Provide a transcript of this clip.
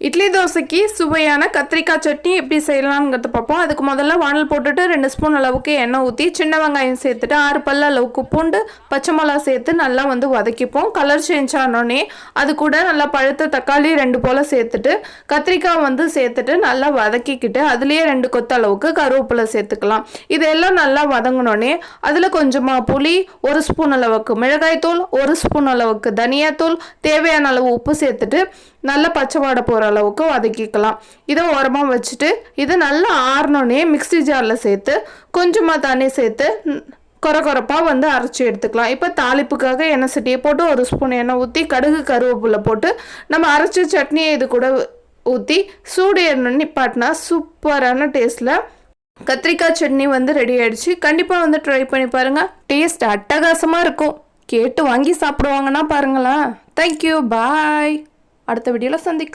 இட்லி தோசைக்கு சுவையான கத்திரிக்காய் சட்னி எப்படி செய்யலாம்ங்கிறத பார்ப்போம். அதுக்கு முதல்ல வானல் போட்டுட்டு 2 ஸ்பூன் அளவுக்கு எண்ணெய் ஊற்றி சின்ன வெங்காயம் சேர்த்துட்டு 6 பல்ல அளவுக்கு பூண்டு பச்சை மிளகா சேர்த்து நல்லா வதக்கிப்போம். கலர் சேஞ்ச் ஆனோடனே அது கூட நல்லா பழுத்த தக்காளி 2 போல் சேர்த்துட்டு கத்திரிக்காய் சேர்த்துட்டு நல்லா வதக்கிக்கிட்டு அதுலேயே 2 கொத்து அளவுக்கு கருவேப்பிலை சேர்த்துக்கலாம். இதெல்லாம் நல்லா வதங்கினோடனே அதில் கொஞ்சமாக புளி, 1 ஸ்பூன் அளவுக்கு மிளகாய்த்தூள், 1 ஸ்பூன் அளவுக்கு தனியாத்தூள், தேவையான அளவு உப்பு சேர்த்துட்டு நல்லா பச்சை வாடை போகிற அளவுக்கு வதக்கிக்கலாம். இதை ஓரமாக வச்சுட்டு இது நல்லா ஆறினோடனே மிக்ஸி ஜாரில் சேர்த்து கொஞ்சமாக தண்ணி சேர்த்து கொரப்பாக அரைச்சி எடுத்துக்கலாம். இப்போ தாளிப்புக்காக எண்ணெய் சட்டியை போட்டு 1 ஸ்பூன் எண்ணெய் ஊற்றி கடுகு கருவேப்பிலை போட்டு நம்ம அரைச்ச சட்னியை இது கூட ஊற்றி சூடு எண்ணெய் நிப்பாட்டினா சூப்பரான டேஸ்ட்டில் கத்திரிக்காய் சட்னி ரெடி ஆகிடுச்சு. கண்டிப்பாக ட்ரை பண்ணி பாருங்கள். டேஸ்ட் அட்டகாசமாக இருக்கும். கேட்டு வாங்கி சாப்பிடுவாங்கன்னா பாருங்களேன். தேங்க்யூ, பாய். அடுத்த வீடியோவில் சந்திக்கலாம்.